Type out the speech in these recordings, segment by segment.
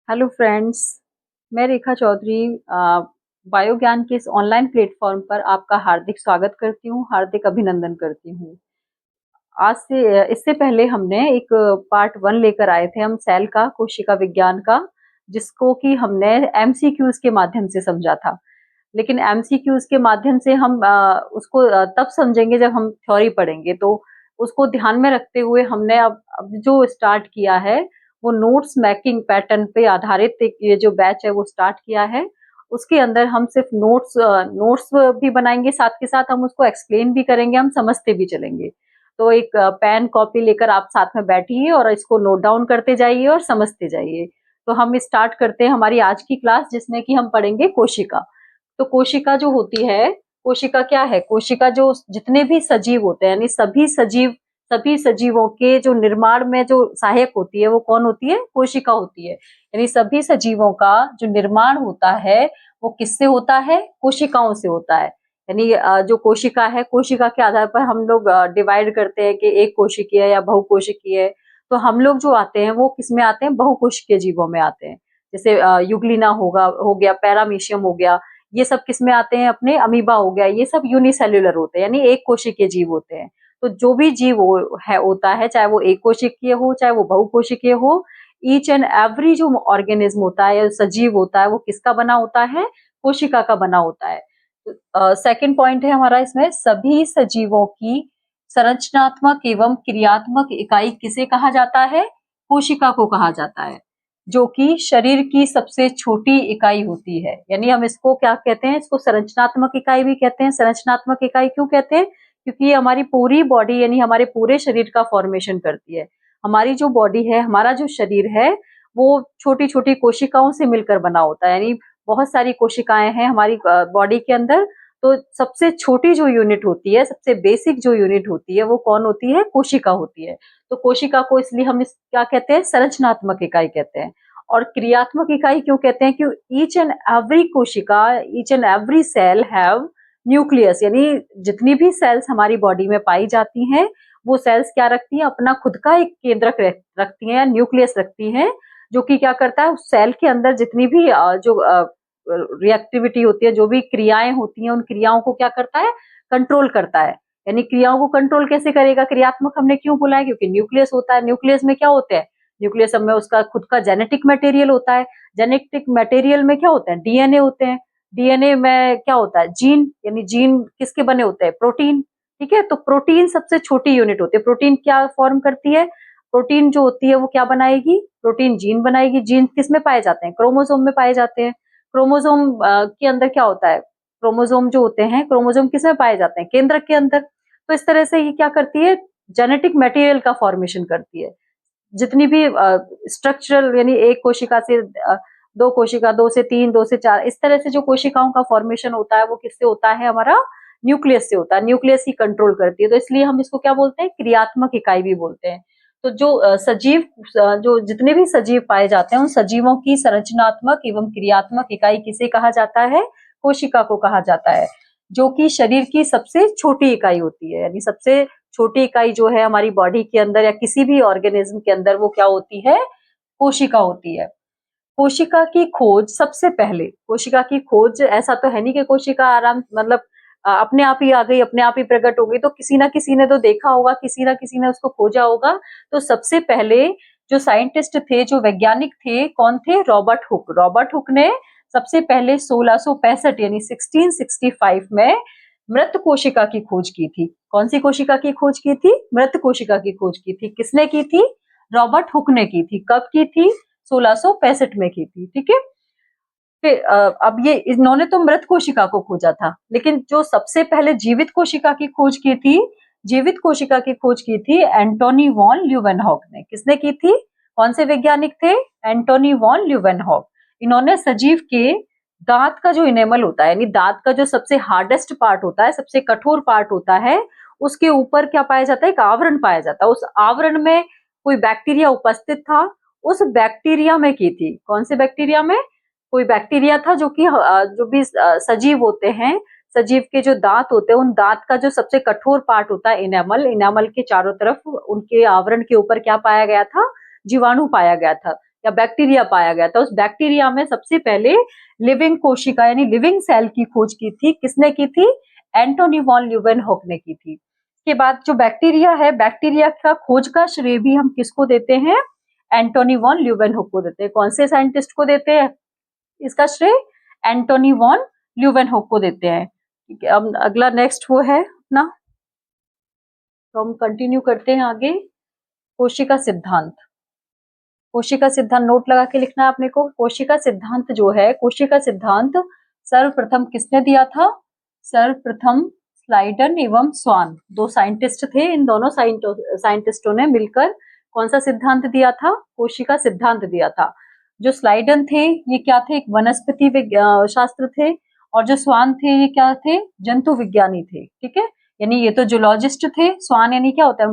Hello friends. मैं रेखा चौधरी बायोज्ञान के इस ऑनलाइन प्लेटफॉर्म पर आपका हार्दिक स्वागत करती हूँ, हार्दिक अभिनंदन करती हूँ। आज से इससे पहले हमने एक पार्ट वन लेकर आए थे हम सेल का, कोशिका विज्ञान का, जिसको कि हमने एमसीक्यूज के माध्यम से समझा था। लेकिन एमसीक्यूज के माध्यम से हम उसको तब समझेंगे जब हम थ्योरी पढ़ेंगे। तो उसको ध्यान में रखते हुए हमने अब जो स्टार्ट किया है वो नोट्स मेकिंग पैटर्न पे आधारित एक ये जो बैच है वो स्टार्ट किया है। उसके अंदर हम सिर्फ नोट्स भी बनाएंगे, साथ के साथ हम उसको एक्सप्लेन भी करेंगे, हम समझते भी चलेंगे। तो एक पेन कॉपी लेकर आप साथ में बैठिए और इसको नोट डाउन करते जाइए और समझते जाइए। तो हम स्टार्ट करते हैं हमारी आज की क्लास, जिसमें कि हम पढ़ेंगे कोशिका। तो कोशिका जो होती है, कोशिका क्या है? कोशिका जो जितने भी सजीव होते हैं, यानी सभी सजीवों के जो निर्माण में जो सहायक होती है वो कौन होती है? कोशिका होती है। यानी सभी सजीवों का जो निर्माण होता है वो किससे होता है? कोशिकाओं से होता है। यानी जो कोशिका है, कोशिका के आधार पर हम लोग डिवाइड करते हैं कि एक कोशिकीय या बहुकोशिकीय। तो हम लोग जो आते हैं वो किसमें आते हैं? बहुकोशिकीय जीवों में आते हैं। जैसे यूग्लिना हो गया, पैरामीशियम हो गया, ये सब किसमें आते हैं? अपने अमीबा हो गया, ये सब यूनिसेल्युलर होते हैं, यानी एक कोशिकीय जीव होते हैं। तो जो भी जीव होता है, चाहे वो एक कोशिकीय हो चाहे वो बहुकोशिकीय हो, ईच एंड एवरी जो ऑर्गेनिज्म होता है या सजीव होता है वो किसका बना होता है? कोशिका का बना होता है। सेकंड पॉइंट है हमारा इसमें, सभी सजीवों की संरचनात्मक एवं क्रियात्मक इकाई किसे कहा जाता है? कोशिका को कहा जाता है, जो कि शरीर की सबसे छोटी इकाई होती है। यानी हम इसको क्या कहते हैं? इसको संरचनात्मक इकाई भी कहते हैं। संरचनात्मक इकाई क्यों कहते हैं? क्योंकि ये हमारी पूरी बॉडी यानी हमारे पूरे शरीर का फॉर्मेशन करती है। हमारी जो बॉडी है, हमारा जो शरीर है, वो छोटी छोटी कोशिकाओं से मिलकर बना होता है। यानी बहुत सारी कोशिकाएं हैं हमारी बॉडी के अंदर। तो सबसे छोटी जो यूनिट होती है, सबसे बेसिक जो यूनिट होती है, वो कौन होती है? कोशिका होती है। तो कोशिका को इसलिए हम इस क्या कहते हैं? संरचनात्मक इकाई कहते हैं। और क्रियात्मक इकाई क्यों कहते हैं? क्योंकि ईच एंड एवरी कोशिका, each and every cell have nucleus. यानी जितनी भी सेल्स हमारी बॉडी में पाई जाती हैं, वो सेल्स क्या रखती हैं? अपना खुद का एक केंद्रक रखती हैं या न्यूक्लियस रखती हैं, जो कि क्या करता है? उस सेल के अंदर जितनी भी जो रिएक्टिविटी होती है, जो भी क्रियाएं होती हैं, उन क्रियाओं को क्या करता है? कंट्रोल करता है। यानी क्रियाओं को कंट्रोल कैसे करेगा? क्रियात्मक हमने क्यों बोला है? क्योंकि न्यूक्लियस होता है। न्यूक्लियस में क्या होते हैं? न्यूक्लियस में उसका खुद का जेनेटिक मटेरियल होता है। जेनेटिक मटेरियल में क्या होते हैं? डीएनए होते हैं। डीएनए में क्या होता है? जीन। यानी जीन किसके बने होते हैं? प्रोटीन। ठीक है, तो प्रोटीन सबसे छोटी यूनिट होती है। प्रोटीन क्या फॉर्म करती है? प्रोटीन जो होती है वो क्या बनाएगी? प्रोटीन जीन बनाएगी। जीन किस में पाए जाते हैं? क्रोमोसोम में पाए जाते हैं। क्रोमोसोम के अंदर क्या होता है? क्रोमोसोम जो होते हैं, क्रोमोसोम किस में पाए जाते हैं? केंद्रक के अंदर। तो इस तरह से ये क्या करती है? जेनेटिक मटेरियल का फॉर्मेशन करती है। जितनी भी स्ट्रक्चरल, यानी एक कोशिका से दो कोशिका, दो से तीन, दो से चार, इस तरह से जो कोशिकाओं का फॉर्मेशन होता है वो किससे होता है? हमारा न्यूक्लियस से होता है। न्यूक्लियस ही कंट्रोल करती है। तो इसलिए हम इसको क्या बोलते हैं? क्रियात्मक इकाई भी बोलते हैं। तो जो सजीव जो जितने भी सजीव पाए जाते हैं, उन सजीवों की संरचनात्मक एवं क्रियात्मक इकाई किसे कहा जाता है? कोशिका को कहा जाता है, जो कि शरीर की सबसे छोटी इकाई होती है। यानी सबसे छोटी इकाई जो है हमारी बॉडी के अंदर या किसी भी ऑर्गेनिज्म के अंदर, वो क्या होती है? कोशिका होती है। कोशिका की खोज सबसे पहले, कोशिका की खोज ऐसा तो है नहीं कि कोशिका आराम मतलब अपने आप ही आ गई, अपने आप ही प्रकट हो गई। तो किसी ना किसी ने तो देखा होगा, किसी ना किसी ने उसको खोजा होगा। तो सबसे पहले जो साइंटिस्ट थे, जो वैज्ञानिक थे, कौन थे? Robert Hooke. रॉबर्ट हुक ने सबसे पहले 1665 यानी 1665 में मृत कोशिका की खोज की थी। कौन सी कोशिका की खोज की थी? मृत कोशिका की खोज की थी। किसने की थी? रॉबर्ट हुक ने की थी। कब की थी? 1665 में की थी। ठीक है। फिर अब ये इन्होंने तो मृत कोशिका को खोजा था, लेकिन जो सबसे पहले जीवित कोशिका की खोज की थी, जीवित कोशिका की खोज की थी एंटोनी वॉन ल्यूवेनहॉक ने। किसने की थी? कौन से वैज्ञानिक थे? Antony von Leeuwenhoek. इन्होंने सजीव के दांत का जो इनेमल होता है, यानी दांत का जो सबसे हार्डेस्ट पार्ट होता है, सबसे कठोर पार्ट होता है, उसके ऊपर क्या पाया जाता है? एक आवरण पाया जाता है। उस आवरण में कोई बैक्टीरिया उपस्थित था। उस बैक्टीरिया में की थी। कौन से बैक्टीरिया में? कोई बैक्टीरिया था जो कि जो भी सजीव होते हैं, सजीव के जो दांत होते हैं, उन दांत का जो सबसे कठोर पार्ट होता है इनेमल, इनेमल के चारों तरफ उनके आवरण के ऊपर क्या पाया गया था? जीवाणु पाया गया था। या बैक्टीरिया पाया गया था। उस बैक्टीरिया में सबसे पहले लिविंग कोशिका यानी लिविंग सेल की खोज की थी। किसने की थी? एंटोनी वॉन ल्यूवेनहॉक ने की थी। इसके बाद जो बैक्टीरिया है, बैक्टीरिया का खोज का श्रेय भी हम किसको देते हैं? एंटोनी वॉन ल्यूवेनहॉक को देते हैं। कौन से साइंटिस्ट को देते हैं इसका श्रेय? एंटोनी वॉन ल्यूवेनहॉक को देते हैं। ठीक है, अब अगला नेक्स्ट वो है अपना, तो हम कंटिन्यू करते हैं आगे। कोशिका सिद्धांत। कोशिका सिद्धांत नोट लगा के लिखना है आपने को। कोशिका सिद्धांत जो है, कोशिका सिद्धांत सर्वप्रथम किसने दिया था? सर्वप्रथम स्लाइडन एवं स्वान, दो साइंटिस्ट थे। इन दोनों साइंटिस्टों ने मिलकर कौन सा सिद्धांत दिया था? कोशिका सिद्धांत दिया था। जो स्लाइडन थे ये क्या थे? एक वनस्पति शास्त्र थे, और जो स्वान थे ये क्या थे? जंतु विज्ञानी थे। ठीक है, यानी ये तो जूलॉजिस्ट थे। स्वान यानी क्या होता है?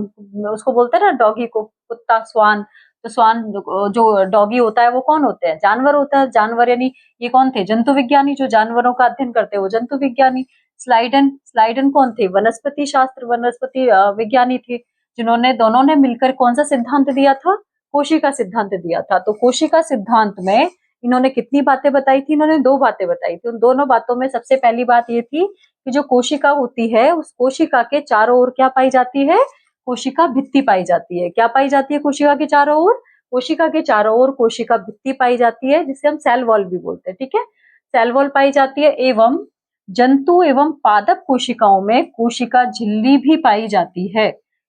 उसको बोलते हैं ना डॉगी को, कुत्ता स्वान। तो स्वान जो डॉगी होता है वो कौन होते हैं? जानवर होता है। जानवर यानी ये कौन थे? जंतु विज्ञानी, जो जानवरों का अध्ययन करते हैं वो जंतु विज्ञानी। स्लाइडन कौन थे? वनस्पति शास्त्र, वनस्पति विज्ञानी थे, जिन्होंने दोनों ने मिलकर कौन सा सिद्धांत दिया था? कोशिका सिद्धांत दिया था। तो कोशिका सिद्धांत में इन्होंने कितनी बातें बताई थी? इन्होंने दो बातें बताई थी। उन दोनों बातों में सबसे पहली बात ये थी कि जो कोशिका होती है उस कोशिका के चारों ओर क्या पाई जाती है? कोशिका भित्ति पाई जाती है। क्या पाई जाती है कोशिका के चारों ओर? कोशिका के चारों ओर कोशिका भित्ति पाई जाती है, जिसे हम सेल वॉल भी बोलते हैं। ठीक है, सेल वॉल पाई जाती है। एवं जंतु एवं पादप कोशिकाओं में कोशिका झिल्ली भी पाई जाती है।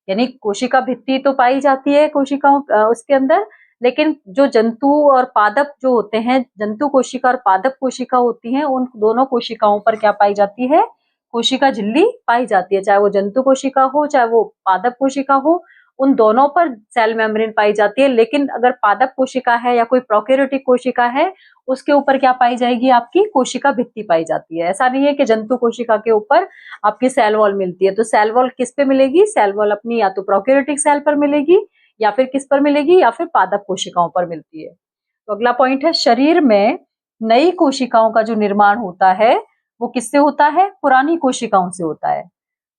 यानी कोशिका भित्ति तो पाई जाती है कोशिकाओं उसके अंदर, लेकिन जो जंतु और पादप जो होते हैं, जंतु कोशिका और पादप कोशिका होती हैं, उन दोनों कोशिकाओं पर क्या पाई जाती है? कोशिका झिल्ली पाई जाती है। चाहे वो जंतु कोशिका हो, चाहे वो पादप कोशिका हो, उन दोनों पर सेल मेम्ब्रेन पाई जाती है। लेकिन अगर पादप कोशिका है या कोई प्रोकैरियोटिक कोशिका है, उसके ऊपर क्या पाई जाएगी? आपकी कोशिका भित्ति पाई जाती है। ऐसा नहीं है कि जंतु कोशिका के ऊपर आपकी सेल वॉल मिलती है। तो सेल वॉल किस पे मिलेगी? सेल वॉल अपनी या तो प्रोकैरियोटिक सेल पर मिलेगी, या फिर किस पर मिलेगी? या फिर पादप कोशिकाओं पर मिलती है। तो अगला पॉइंट है, शरीर में नई कोशिकाओं का जो निर्माण होता है वो किससे होता है? पुरानी कोशिकाओं से होता है।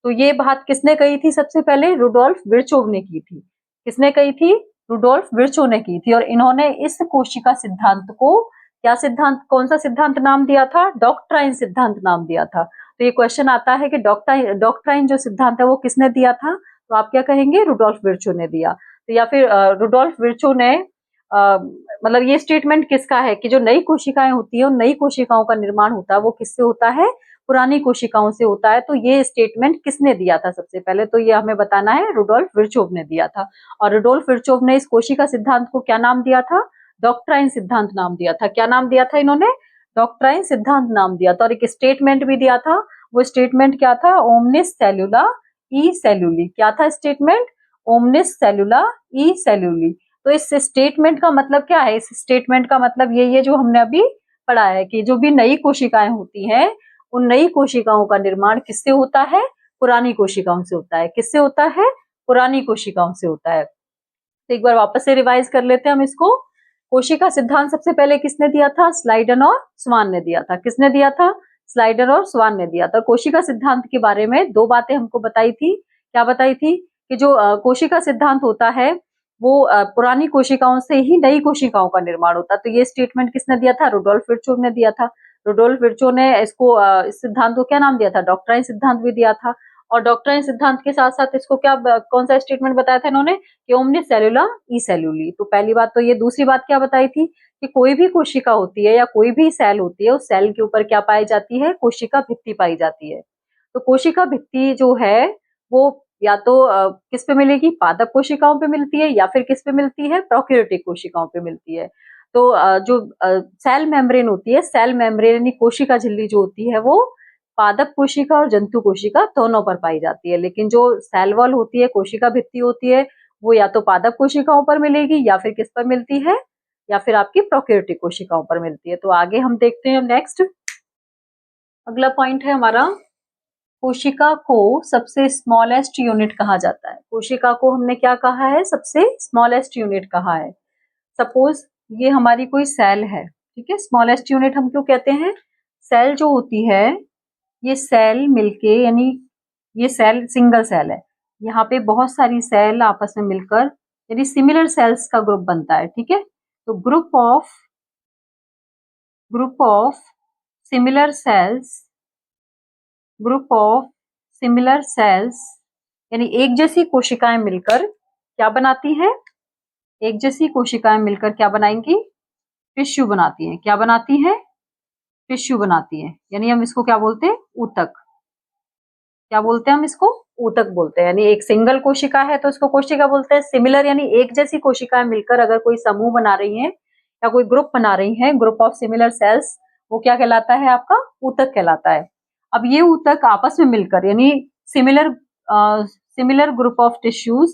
तो ये बात किसने कही थी? सबसे पहले रुडोल्फ विर्चोव ने की थी। किसने कही थी? रुडोल्फ विर्चोव ने की थी। और इन्होंने इस कोशिका सिद्धांत को क्या सिद्धांत, कौन सा सिद्धांत नाम दिया था? डॉक्ट्राइन सिद्धांत नाम दिया था। तो ये क्वेश्चन आता है कि डॉक्ट्राइन जो सिद्धांत है वो किसने दिया था? तो आप क्या कहेंगे? रुडोल्फ विर्चोव ने दिया। तो या फिर रुडोल्फ विर्चोव ने मतलब ये स्टेटमेंट किसका है कि जो नई कोशिकाएं होती है उन नई कोशिकाओं का निर्माण होता है वो किससे होता है? पुरानी कोशिकाओं से होता है। तो ये स्टेटमेंट किसने दिया था सबसे पहले? तो ये हमें बताना है, रुडोल्फ विर्चोव ने दिया था। और रुडोल्फ विर्चोव ने इस कोशिका सिद्धांत को क्या नाम दिया था? डॉक्ट्राइन सिद्धांत नाम दिया था। क्या नाम दिया था इन्होंने? डॉक्ट्राइन सिद्धांत नाम दिया था। और एक स्टेटमेंट भी दिया था। वो स्टेटमेंट क्या था? ओमनिस सेल्युला ई सेल्यूली। क्या था स्टेटमेंट? ओमनिस सेल्युला ई सेल्यूली। तो इस स्टेटमेंट का मतलब क्या है? इस स्टेटमेंट का मतलब ये जो हमने अभी पढ़ा है कि जो भी नई कोशिकाएं होती हैं उन नई कोशिकाओं का निर्माण किससे होता है? पुरानी कोशिकाओं से होता है। किससे होता है? पुरानी कोशिकाओं से होता है। तो एक बार वापस से रिवाइज कर लेते हैं हम इसको। कोशिका सिद्धांत सबसे पहले किसने दिया था? स्लाइडन और स्वान ने दिया था। किसने दिया था? स्लाइडन और स्वान ने दिया था। कोशिका सिद्धांत के बारे में दो बातें हमको बताई थी। क्या बताई थी? कि जो कोशिका सिद्धांत होता है वो पुरानी कोशिकाओं से ही नई कोशिकाओं का निर्माण होता है। तो ये स्टेटमेंट किसने दिया था? रुडोल्फ विर्चोव ने दिया था। रुडोल्फ विर्चोव ने इसको इस सिद्धांत को क्या नाम दिया था? डॉक्ट्राइन सिद्धांत भी दिया था। और डॉक्ट्राइन सिद्धांत के साथ साथ इसको क्या कौन सा स्टेटमेंट बताया था इन्होंने? कि ओमनिस सेल्युला ई सेल्यूली। तो पहली बात तो ये। दूसरी बात क्या बताई थी? कि कोई भी कोशिका होती है या कोई भी सेल होती है उस सेल के ऊपर क्या पाई जाती है? कोशिका भित्ति पाई जाती है। तो कोशिका भित्ति जो है वो या तो किस पे मिलेगी? पादप कोशिकाओं पे मिलती है, या फिर किस पे मिलती है? प्रोकैरियोटिक कोशिकाओं पे मिलती है। तो जो सेल मेम्ब्रेन होती है, सेल मेम्ब्रेन यानी कोशिका झिल्ली जो होती है वो पादप कोशिका और जंतु कोशिका दोनों पर पाई जाती है। लेकिन जो सेल वॉल होती है, कोशिका भित्ति होती है, वो या तो पादप कोशिकाओं पर मिलेगी या फिर किस पर मिलती है? या फिर आपकी प्रोकैरियोटिक कोशिकाओं पर मिलती है। तो आगे हम देखते हैं नेक्स्ट। अगला पॉइंट है हमारा, कोशिका को सबसे स्मॉलेस्ट यूनिट कहा जाता है। कोशिका को हमने क्या कहा है? सबसे स्मॉलेस्ट यूनिट कहा है। सपोज ये हमारी कोई सेल है, ठीक है। स्मॉलेस्ट यूनिट हम क्यों कहते हैं? सेल जो होती है, ये सेल मिलके यानी ये सेल सिंगल सेल है। यहाँ पे बहुत सारी सेल आपस में मिलकर यानी सिमिलर सेल्स का ग्रुप बनता है, ठीक है। तो ग्रुप ऑफ सिमिलर सेल्स यानी एक जैसी कोशिकाएं मिलकर क्या बनाती हैं? एक जैसी कोशिकाएं मिलकर क्या बनाएंगी? टिश्यू बनाती हैं। क्या बनाती हैं? टिश्यू बनाती हैं। यानी हम इसको क्या बोलते हैं? ऊतक। क्या बोलते हैं हम इसको? ऊतक बोलते हैं। यानी एक सिंगल कोशिका है तो उसको कोशिका बोलते हैं। सिमिलर यानी एक जैसी कोशिकाएं मिलकर अगर कोई समूह बना रही हैं या कोई ग्रुप बना रही हैं, ग्रुप ऑफ सिमिलर सेल्स, वो क्या कहलाता है? आपका ऊतक कहलाता है। अब ये ऊतक आपस में मिलकर यानी similar similar group of tissues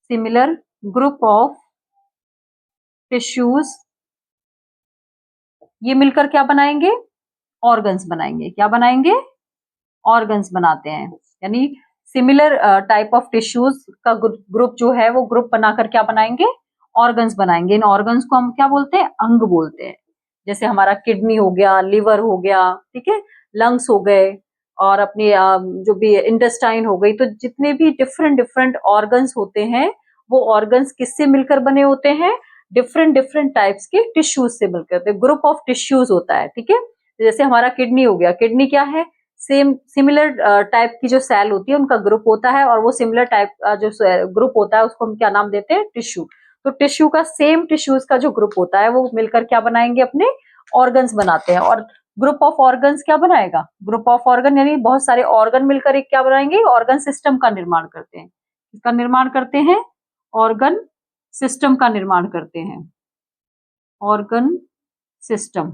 similar group of tissues ये मिलकर क्या बनाएंगे? ऑर्गन्स बनाएंगे। क्या बनाएंगे? ऑर्गन्स बनाते हैं। यानी सिमिलर टाइप ऑफ टिश्यूज का ग्रुप जो है वो ग्रुप बनाकर क्या बनाएंगे? ऑर्गन्स बनाएंगे। इन ऑर्गन्स को हम क्या बोलते हैं? अंग बोलते हैं। जैसे हमारा किडनी हो गया, लिवर हो गया, ठीक है, लंग्स हो गए, और अपनी जो भी इंटेस्टाइन हो गई। तो जितने भी डिफरेंट डिफरेंट ऑर्गन्स होते हैं वो ऑर्गन्स किससे मिलकर बने होते हैं? डिफरेंट डिफरेंट टाइप्स के टिश्यूज से मिलकर, ग्रुप ऑफ टिश्यूज होता है। ठीक है, जैसे हमारा किडनी हो गया, किडनी क्या है? सेम सिमिलर टाइप की जो सेल होती है उनका ग्रुप होता है, और वो सिमिलर टाइप जो ग्रुप होता है उसको हम क्या नाम देते हैं? टिश्यू। तो टिश्यू का, सेम टिश्यूज का जो ग्रुप होता है वो मिलकर क्या बनाएंगे? अपने ऑर्गन्स बनाते हैं। और ग्रुप ऑफ ऑर्गन्स क्या बनाएगा? ग्रुप ऑफ ऑर्गन यानी बहुत सारे ऑर्गन मिलकर एक क्या बनाएंगे? ऑर्गन सिस्टम का निर्माण करते हैं। इसका निर्माण करते हैं, ऑर्गन सिस्टम का निर्माण करते हैं। ऑर्गन सिस्टम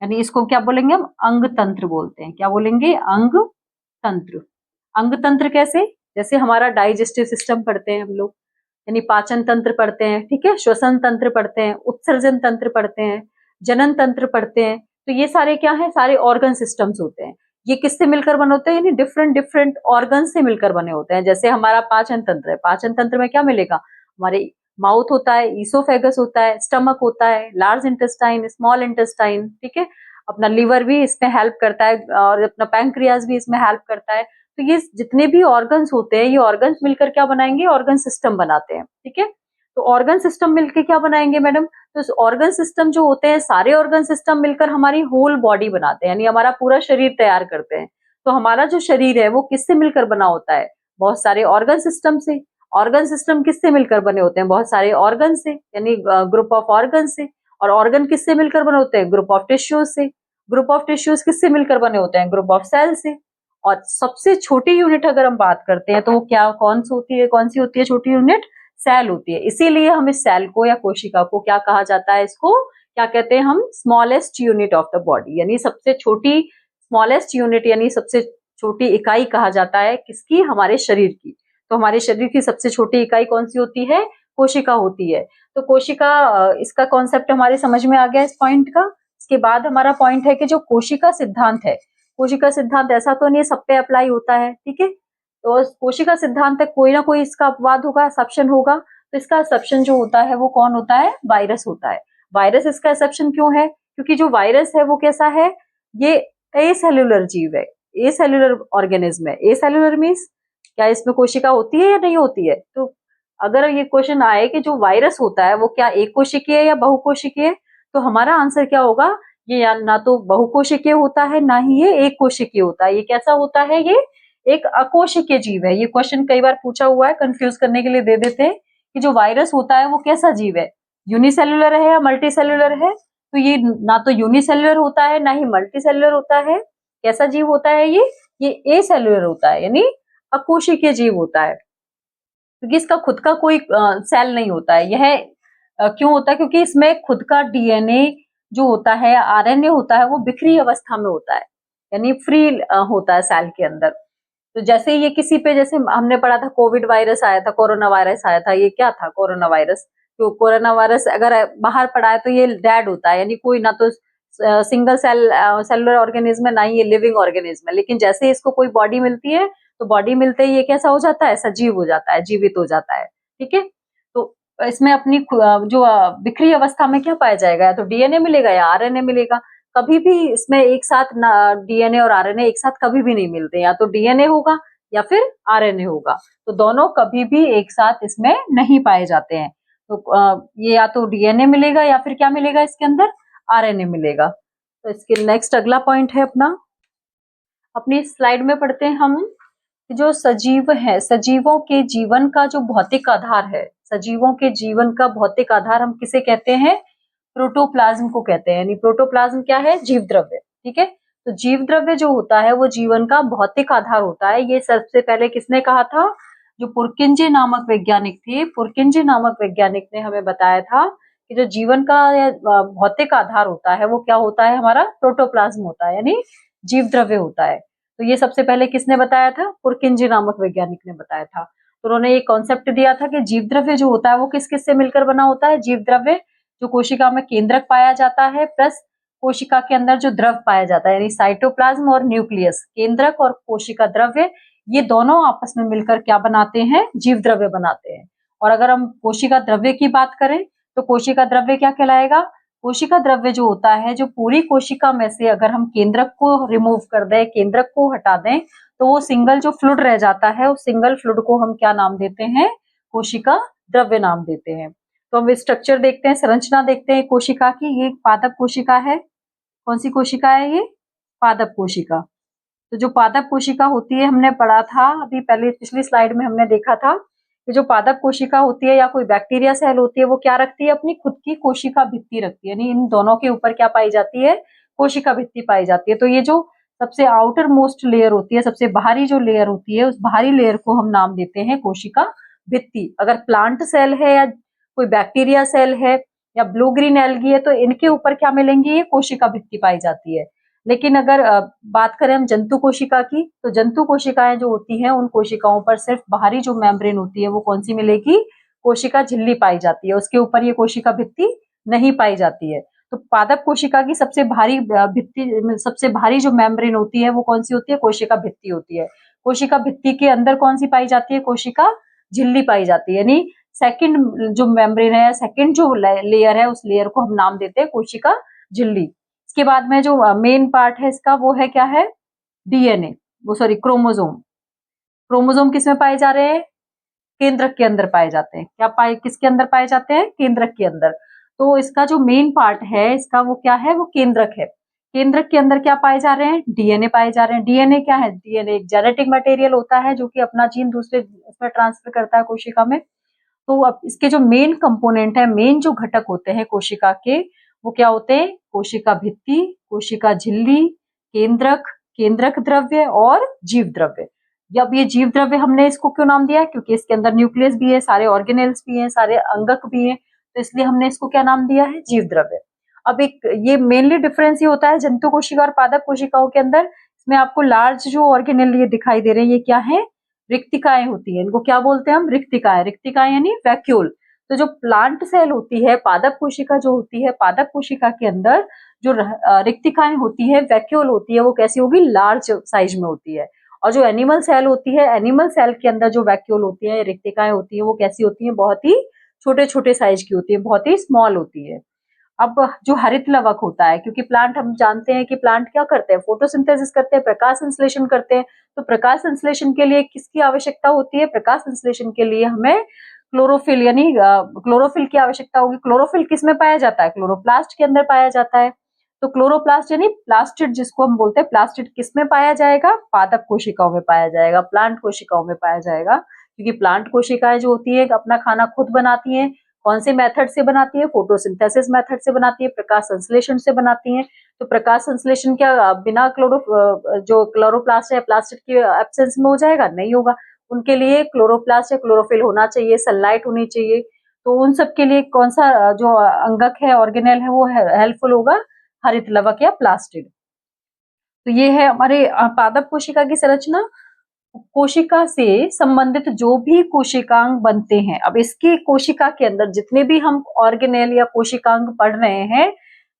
यानी इसको क्या बोलेंगे हम? अंग तंत्र बोलते हैं। क्या बोलेंगे? अंग तंत्र। अंग तंत्र कैसे? जैसे हमारा डाइजेस्टिव सिस्टम पढ़ते हैं हम लोग, यानी पाचन तंत्र पढ़ते हैं, ठीक है, श्वसन तंत्र पढ़ते हैं, उत्सर्जन तंत्र पढ़ते हैं, जनन तंत्र पढ़ते हैं। तो ये सारे क्या है? सारे ऑर्गन सिस्टम्स होते हैं। ये किससे मिलकर बने होते हैं? यानी डिफरेंट डिफरेंट ऑर्गन से मिलकर बने होते हैं। जैसे हमारा पाचन तंत्र है, पाचन तंत्र में क्या मिलेगा? हमारे माउथ होता है, ईसोफेगस होता है, स्टमक होता है, लार्ज इंटेस्टाइन, स्मॉल इंटेस्टाइन, ठीक है, अपना लिवर भी इसमें हेल्प करता है, और अपना पैंक्रियाज भी इसमें हेल्प करता है। तो ये जितने भी ऑर्गन्स होते हैं ये ऑर्गन्स मिलकर क्या बनाएंगे? ऑर्गन सिस्टम बनाते हैं। ठीक है, तो ऑर्गन सिस्टम मिलकर क्या बनाएंगे मैडम? तो इस ऑर्गन सिस्टम जो होते हैं, सारे ऑर्गन सिस्टम मिलकर हमारी होल बॉडी बनाते हैं, यानी हमारा पूरा शरीर तैयार करते हैं। तो हमारा जो शरीर है वो किससे मिलकर बना होता है? बहुत सारे ऑर्गन सिस्टम से। ऑर्गन सिस्टम किससे मिलकर बने होते हैं? बहुत सारे ऑर्गन से, यानी ग्रुप ऑफ ऑर्गन से। और ऑर्गन किससे मिलकर बने होते हैं? ग्रुप ऑफ टिश्यूज से। ग्रुप ऑफ टिश्यूज किससे मिलकर बने होते हैं? ग्रुप ऑफ सेल से। और सबसे छोटी यूनिट अगर हम बात करते हैं तो वो क्या, कौन सी होती है? कौन सी होती है छोटी यूनिट? सेल होती है। इसीलिए हम इस सेल को या कोशिका को क्या कहा जाता है? इसको क्या कहते हैं हम? Smallest unit of the body, यानी सबसे छोटी, स्मॉलेस्ट यूनिट यानी सबसे छोटी इकाई कहा जाता है किसकी? हमारे शरीर की। तो हमारे शरीर की सबसे छोटी इकाई कौन सी होती है? कोशिका होती है। तो कोशिका, इसका कॉन्सेप्ट हमारे समझ में आ गया इस पॉइंट का। इसके बाद हमारा पॉइंट है कि जो कोशिका सिद्धांत है, कोशिका सिद्धांत ऐसा तो नहीं सब पे अप्लाई होता है, ठीक है, तो कोशिका सिद्धांत तक कोई ना कोई इसका अपवाद होगा, एक्सेप्शन होगा। तो इसका एक्सेप्शन जो होता है वो कौन होता है? वायरस होता है। वायरस इसका एक्सेप्शन क्यों है? क्योंकि जो वायरस है वो कैसा है? ये एसेल्युलर जीव है, एसेल्युलर ऑर्गेनिज्म है। एसेल्युलर मीन्स क्या इसमें कोशिका होती है या नहीं होती है? तो अगर ये क्वेश्चन आए कि जो वायरस होता है वो क्या एक कोशिकीय या बहुकोशिकीय, तो हमारा आंसर क्या होगा? ये या ना तो बहुकोशिकीय होता है ना ही ये एक कोशिकीय होता है। ये कैसा होता है? ये एक अकोशिकीय जीव है। ये क्वेश्चन कई बार पूछा हुआ है, कंफ्यूज करने के लिए दे देते हैं कि जो वायरस होता है वो कैसा जीव है, यूनिसेल्युलर है या मल्टीसेल्युलर है? तो ये ना तो यूनिसेल्युलर होता है ना ही मल्टीसेल्युलर होता है। कैसा जीव होता है ये एसेल्युलर होता है, यानी अकोशिकीय जीव होता है। क्योंकि इसका खुद का कोई सेल नहीं होता है। यह क्यों होता है? क्योंकि इसमें खुद का डीएनए जो होता है, आरएनए होता है, वो बिखरी अवस्था में होता है, यानी फ्री होता है सेल के अंदर। तो जैसे ये किसी पे, जैसे हमने पढ़ा था कोविड वायरस आया था, कोरोना वायरस आया था, ये क्या था? Corona virus. तो कोरोना वायरस अगर बाहर पड़ा है तो ये डेड होता है, यानी कोई ना तो सिंगल सेलुलर ऑर्गेनिज्म है ना ही ये लिविंग ऑर्गेनिज्म है। लेकिन जैसे ही इसको कोई बॉडी मिलती है तो बॉडी मिलते ही ये कैसा हो जाता है? सजीव हो जाता है, जीवित हो जाता है। ठीक है, तो इसमें अपनी जो बिखरी अवस्था में क्या पाया जाएगा? या तो डीएनए मिलेगा या आरएनए मिलेगा। कभी भी इसमें एक साथ डीएनए और आरएनए एक साथ कभी भी नहीं मिलते, या तो डीएनए होगा या फिर आरएनए होगा, तो दोनों कभी भी एक साथ इसमें नहीं पाए जाते हैं। तो ये या तो डीएनए मिलेगा या फिर क्या मिलेगा इसके अंदर, आरएनए मिलेगा। तो इसके नेक्स्ट अगला पॉइंट है अपना, अपनी स्लाइड में पढ़ते हैं हम, जो सजीव है, सजीवों के जीवन का जो भौतिक आधार है, सजीवों के जीवन का भौतिक आधार हम किसे कहते हैं, प्रोटोप्लाज्म को कहते हैं। यानी प्रोटोप्लाज्म क्या है, जीव द्रव्य। ठीक है, तो जीव द्रव्य जो होता है वो जीवन का भौतिक आधार होता है। ये सबसे पहले किसने कहा था, जो पुरकिंजे नामक वैज्ञानिक थे, पुरकिंजे नामक वैज्ञानिक ने हमें बताया था कि जो जीवन का भौतिक आधार होता है वो क्या होता है, हमारा प्रोटोप्लाज्म होता है, यानी जीव द्रव्य होता है। तो ये सबसे पहले किसने बताया था, पुरकिंजे नामक वैज्ञानिक ने बताया था। तो उन्होंने ये कॉन्सेप्ट दिया था कि जीव द्रव्य जो होता है वो किस किस से मिलकर बना होता है, जीव द्रव्य जो कोशिका में केंद्रक पाया जाता है प्लस कोशिका के अंदर जो द्रव पाया जाता है, यानी साइटोप्लाज्म और न्यूक्लियस, केंद्रक और कोशिका द्रव्य, ये दोनों आपस में मिलकर क्या बनाते हैं, जीव द्रव्य बनाते हैं। और अगर हम कोशिका द्रव्य की बात करें तो कोशिका द्रव्य क्या कहलाएगा, कोशिका द्रव्य जो होता है, जो पूरी कोशिका में से अगर हम केंद्रक को रिमूव कर दें, केंद्रक को हटा दें, तो वो सिंगल जो फ्लूइड रह जाता है, उस सिंगल फ्लूइड को हम क्या नाम देते हैं, कोशिका द्रव्य नाम देते हैं। तो हम स्ट्रक्चर देखते हैं, संरचना देखते हैं कोशिका की। ये पादप कोशिका है। कौन सी कोशिका है ये, पादप कोशिका। तो जो पादप कोशिका होती है, हमने पढ़ा था अभी पहले पिछली स्लाइड में हमने देखा था कि जो पादप कोशिका होती है या कोई बैक्टीरिया सेल होती है वो क्या रखती है, अपनी खुद की कोशिका भित्ति रखती है। यानी इन दोनों के ऊपर क्या पाई जाती है, कोशिका भित्ति पाई जाती है। तो ये जो सबसे आउटर मोस्ट लेयर होती है, सबसे बाहरी जो लेयर होती है, उस बाहरी लेयर को हम नाम देते हैं कोशिका भित्ति। अगर प्लांट सेल है या कोई बैक्टीरिया सेल है या ब्लू ग्रीन एल्गी है तो इनके ऊपर क्या मिलेंगी, ये कोशिका भित्ति पाई जाती है। लेकिन अगर बात करें हम जंतु कोशिका की, तो जंतु कोशिकाएं जो होती हैं उन कोशिकाओं पर सिर्फ बाहरी जो मेम्ब्रेन होती है वो कौन सी मिलेगी, कोशिका झिल्ली पाई जाती है, उसके ऊपर ये कोशिका भित्ति नहीं पाई जाती है। तो पादप कोशिका की सबसे भारी भित्ति, सबसे भारी जो मेम्ब्रेन होती है वो कौन सी होती है, कोशिका भित्ति होती है। कोशिका भित्ति के अंदर कौन सी पाई जाती है, कोशिका झिल्ली पाई जाती है। यानी सेकंड जो मेम्ब्रेन है, सेकंड जो लेयर है, उस लेयर को हम नाम देते हैं कोशिका झिल्ली। इसके बाद में जो मेन पार्ट है इसका वो है क्या है, डीएनए, वो सॉरी क्रोमोसोम। क्रोमोसोम किसमें पाए जा रहे हैं, केंद्रक के अंदर पाए जाते हैं। क्या पाए, किसके अंदर पाए जाते हैं, केंद्रक के अंदर। तो इसका जो मेन पार्ट है इसका वो क्या है, वो केंद्रक है। केंद्रक के अंदर क्या पाए जा रहे हैं, डीएनए पाए जा रहे हैं। डीएनए क्या है, डीएनए एक जेनेटिक मटेरियल होता है जो कि अपना जीन दूसरे उसमें ट्रांसफर करता है कोशिका में। तो अब इसके जो मेन कंपोनेंट है, मेन जो घटक होते हैं कोशिका के, वो क्या होते हैं, कोशिका भित्ति, कोशिका झिल्ली, केंद्रक, केंद्रक द्रव्य और जीव द्रव्य। अब ये जीव द्रव्य हमने इसको क्यों नाम दिया है, क्योंकि इसके अंदर न्यूक्लियस भी है, सारे ऑर्गेनेल्स भी हैं, सारे अंगक भी हैं, तो इसलिए हमने इसको क्या नाम दिया है, जीव द्रव्य। अब एक ये मेनली डिफरेंस ये होता है जंतु कोशिका और पादप कोशिकाओं के अंदर, इसमें आपको लार्ज जो ऑर्गेनेल ये दिखाई दे रहे हैं, ये क्या है, रिक्तिकाएं होती है। इनको क्या बोलते हैं हम, रिक्तिकाएं। रिक्तिकाएं यानी वैक्यूल। तो जो प्लांट सेल होती है, पादप कोशिका जो होती है, पादप कोशिका के अंदर जो रिक्तिकाएं होती है, वैक्यूल होती है, वो कैसी होगी, लार्ज साइज में होती है। और जो एनिमल सेल होती है, एनिमल सेल के अंदर जो वैक्यूल होती है, रिक्तिकाएं होती है, वो कैसी होती है, बहुत ही छोटे छोटे साइज की होती है, बहुत ही स्मॉल होती है। अब जो हरित लवक होता है, क्योंकि प्लांट हम जानते हैं कि प्लांट क्या करते हैं, फोटोसिंथेसिस करते हैं, प्रकाश संश्लेषण करते हैं। तो प्रकाश संश्लेषण के लिए किसकी आवश्यकता होती है, प्रकाश संश्लेषण के लिए हमें क्लोरोफिल, यानी क्लोरोफिल की आवश्यकता होगी। क्लोरोफिल किसमें पाया जाता है, क्लोरोप्लास्ट के अंदर पाया जाता है। तो क्लोरोप्लास्ट यानी प्लास्टिड जिसको हम बोलते हैं, प्लास्टिड किसमें पाया जाएगा, पादप कोशिकाओं में पाया जाएगा, प्लांट कोशिकाओं में पाया जाएगा। क्योंकि प्लांट कोशिकाएं जो होती है अपना खाना खुद बनाती हैं। कौन से मेथड से बनाती है, फोटोसिंथेसिस मेथड से बनाती है, प्रकाश संश्लेषण से बनाती है। तो प्रकाश संश्लेषण क्या बिना जो क्लोरोप्लास्ट है, प्लास्टिड की एब्सेंस में हो जाएगा, नहीं होगा। उनके लिए क्लोरोप्लास्ट या क्लोरोफिल होना चाहिए, सनलाइट होनी चाहिए। तो उन सब के लिए कौन सा जो अंगक है, ऑर्गेनेल है, वो हेल्पफुल होगा, हरित लवक या प्लास्टिड। तो ये है हमारे पादप कोशिका की संरचना। कोशिका से संबंधित जो भी कोशिकांग बनते हैं, अब इसकी कोशिका के अंदर जितने भी हम ऑर्गेनेल या कोशिकांग पढ़ रहे हैं,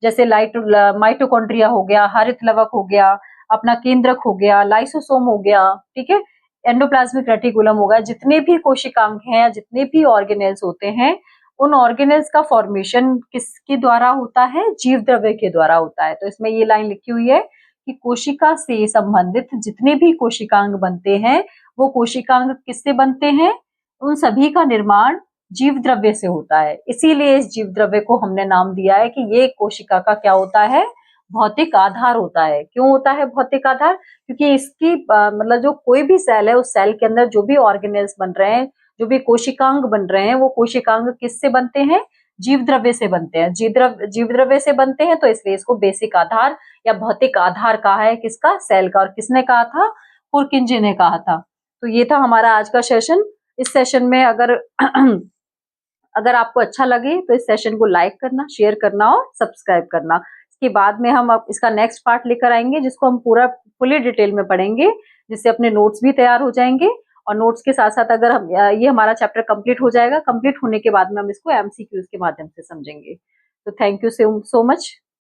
जैसे माइटोकॉन्ड्रिया हो गया, हरित लवक हो गया, अपना केंद्रक हो गया, लाइसोसोम हो गया, ठीक है, एंडोप्लाज्मिक रेटिकुलम हो गया, जितने भी कोशिकांग हैं, जितने भी ऑर्गेनेल्स होते हैं, उन ऑर्गेनेल्स का फॉर्मेशन किसके द्वारा होता है, जीव द्रव्य के द्वारा होता है। तो इसमें ये लाइन लिखी हुई है कि कोशिका से संबंधित जितने भी कोशिकांग बनते हैं, वो कोशिकांग किससे बनते हैं, उन सभी का निर्माण जीव द्रव्य से होता है। इसीलिए इस जीव द्रव्य को हमने नाम दिया है कि ये कोशिका का क्या होता है, भौतिक आधार होता है। क्यों होता है भौतिक आधार? क्योंकि इसकी मतलब जो कोई भी सेल है, उस सेल के अंदर जो भी ऑर्गेनेल्स बन रहे हैं, जो भी कोशिकांग बन रहे हैं, वो कोशिकांग किससे बनते हैं? जीव द्रव्य से बनते हैं। जीव द्रव्य से बनते हैं, तो इसलिए इसको बेसिक आधार या भौतिक आधार कहा है। किसका? सेल का। और किसने कहा था? पुरकिंजे ने कहा था। तो ये था हमारा आज का सेशन। इस सेशन में अगर अगर आपको अच्छा लगे तो इस सेशन को लाइक करना, शेयर करना और सब्सक्राइब करना। इसके बाद में हम अब इसका नेक्स्ट पार्ट लेकर आएंगे, जिसको हम पूरा फुली डिटेल में पढ़ेंगे, जिससे अपने नोट्स भी तैयार हो जाएंगे। और नोट्स के साथ साथ अगर हम ये हमारा चैप्टर कंप्लीट हो जाएगा, कंप्लीट होने के बाद में हम इसको एमसीक्यूज के माध्यम से समझेंगे। तो थैंक यू सो मच।